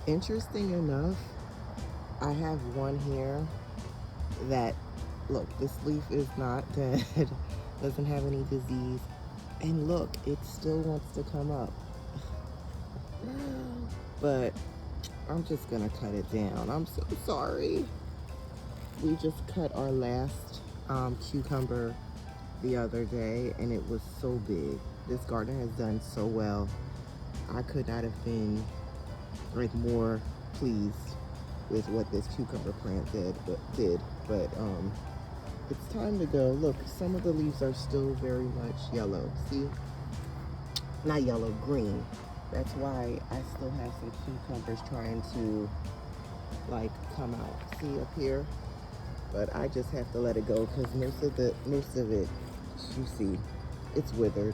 Interesting enough, I have one here that, look, this leaf is not dead, doesn't have any disease, and look, it still wants to come up. But I'm just gonna cut it down. I'm so sorry. We just cut our last cucumber the other day, and it was so big. This garden has done so well. I could not have been like more pleased with what this cucumber plant did, but it's time to go. Look, some of the leaves are still very much yellow. See, not yellow, green. That's why I still have some cucumbers trying to like come out. See up here? But I just have to let it go because most of it, you see, it's withered.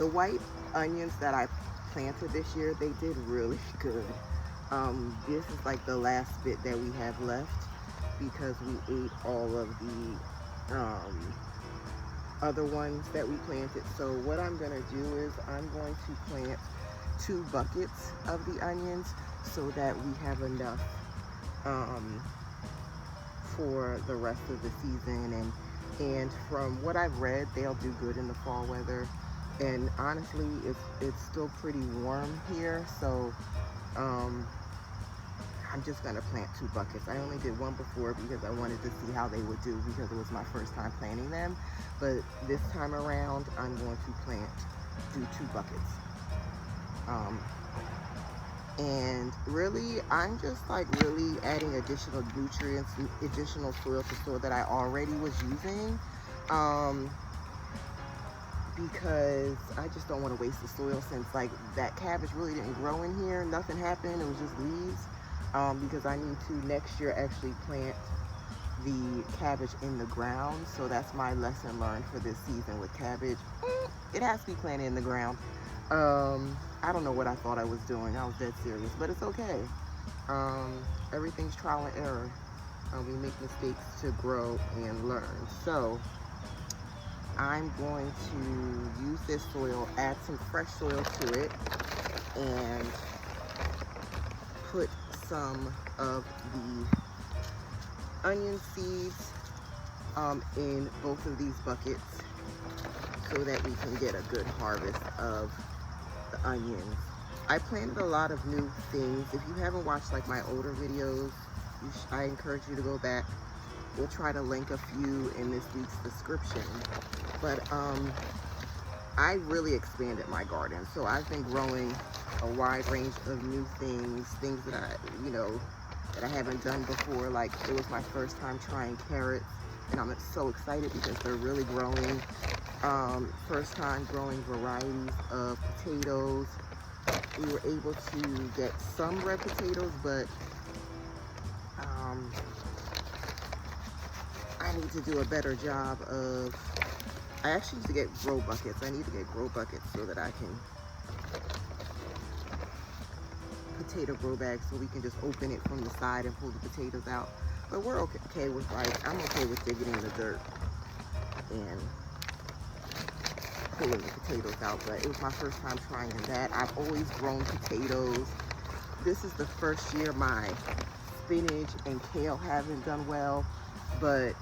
The white onions that I planted this year, they did really good. This is like the last bit that we have left because we ate all of the other ones that we planted. So what I'm gonna do is I'm going to plant 2 buckets of the onions so that we have enough for the rest of the season. And from what I've read, they'll do good in the fall weather. And honestly, it's still pretty warm here, so I'm just gonna plant 2 buckets. I only did 1 before because I wanted to see how they would do because it was my first time planting them. But this time around, I'm going to do 2 buckets. And really, I'm just like really adding additional nutrients, additional soil to soil that I already was using. Because I just don't want to waste the soil, since like that cabbage really didn't grow in here. Nothing happened, it was just leaves. Because I need to next year actually plant the cabbage in the ground. So that's my lesson learned for this season with cabbage. It has to be planted in the ground. I don't know what I thought I was doing. I was dead serious, but it's okay. Everything's trial and error. We make mistakes to grow and learn. So I'm going to use this soil, add some fresh soil to it, and put some of the onion seeds in both of these buckets so that we can get a good harvest of the onions. I planted a lot of new things. If you haven't watched like my older videos, I encourage you to go back. We'll try to link a few in this week's description. But I really expanded my garden. So I've been growing a wide range of new things that I haven't done before. Like, it was my first time trying carrots, and I'm so excited because they're really growing. First time growing varieties of potatoes. We were able to get some red potatoes, but I need to do a better job of, I actually need to get grow buckets. I need to get grow buckets so that I can, potato grow bags, so we can just open it from the side and pull the potatoes out. But we're okay with, like, I'm okay with digging in the dirt and pulling the potatoes out. But it was my first time trying that. I've always grown potatoes. This is the first year my spinach and kale haven't done well, but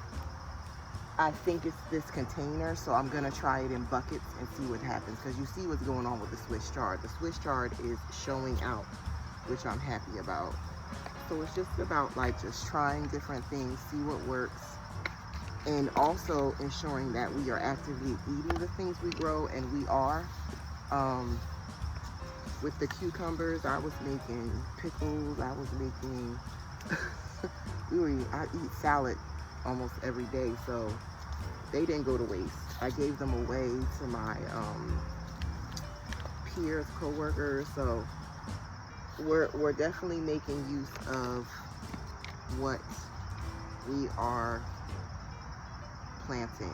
I think it's this container, so I'm gonna try it in buckets and see what happens, because you see what's going on with the Swiss chard. The Swiss chard is showing out, which I'm happy about. So it's just about like just trying different things, see what works, and also ensuring that we are actively eating the things we grow, and we are. With the cucumbers, I was making pickles, I was making, I eat salad almost every day, so they didn't go to waste. I gave them away to my peers, co-workers, so we're definitely making use of what we are planting.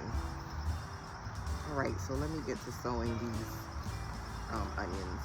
All right, so let me get to sowing these onions.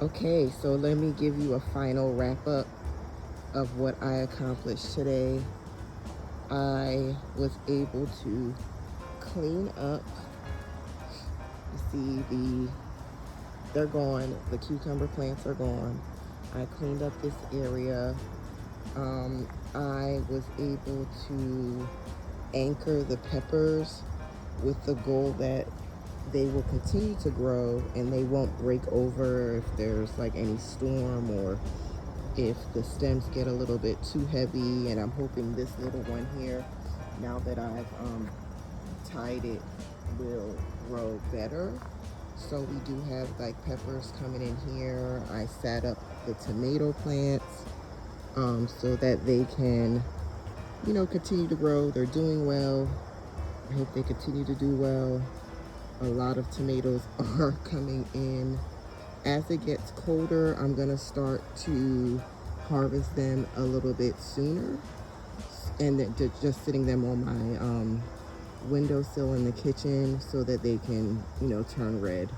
Okay, so let me give you a final wrap up of what I accomplished today. I was able to clean up. You see, they're gone. The cucumber plants are gone. I cleaned up this area. I was able to anchor the peppers with the goal that they will continue to grow and they won't break over if there's like any storm or if the stems get a little bit too heavy. And I'm hoping this little one here, now that I've tied it, will grow better. So we do have like peppers coming in here. I sat up the tomato plants so that they can, you know, continue to grow. They're doing well. I hope they continue to do well. A lot of tomatoes are coming in. As it gets colder, I'm gonna start to harvest them a little bit sooner, and then just sitting them on my windowsill in the kitchen so that they can, you know, turn red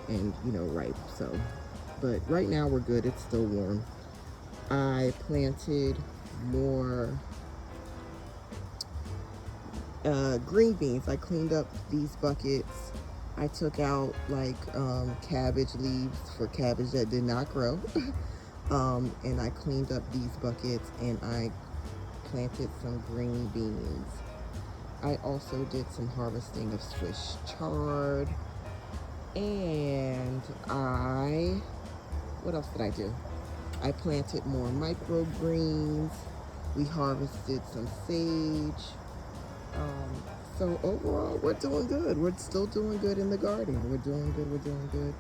and, you know, ripe. So, but right now we're good. It's still warm. I planted more green beans. I cleaned up these buckets. I took out like cabbage leaves for cabbage that did not grow. And I cleaned up these buckets and I planted some green beans. I also did some harvesting of Swiss chard. And what else did I do? I planted more microgreens. We harvested some sage. So overall, we're doing good. We're still doing good in the garden. We're doing good. We're doing good.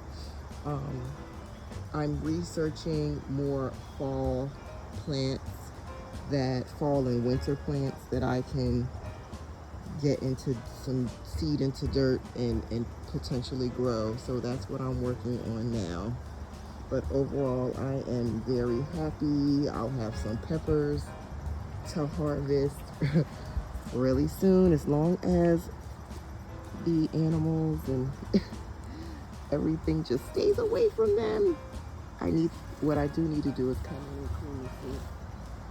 I'm researching more fall plants, fall and winter plants that I can get into some seed into dirt and potentially grow. So that's what I'm working on now. But overall, I am very happy. I'll have some peppers to harvest really soon, as long as the animals and everything just stays away from them. What I do need to do is come in and clean the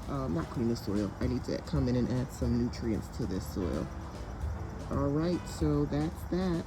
soil. Not clean the soil. I need to come in and add some nutrients to this soil. All right, so that's that.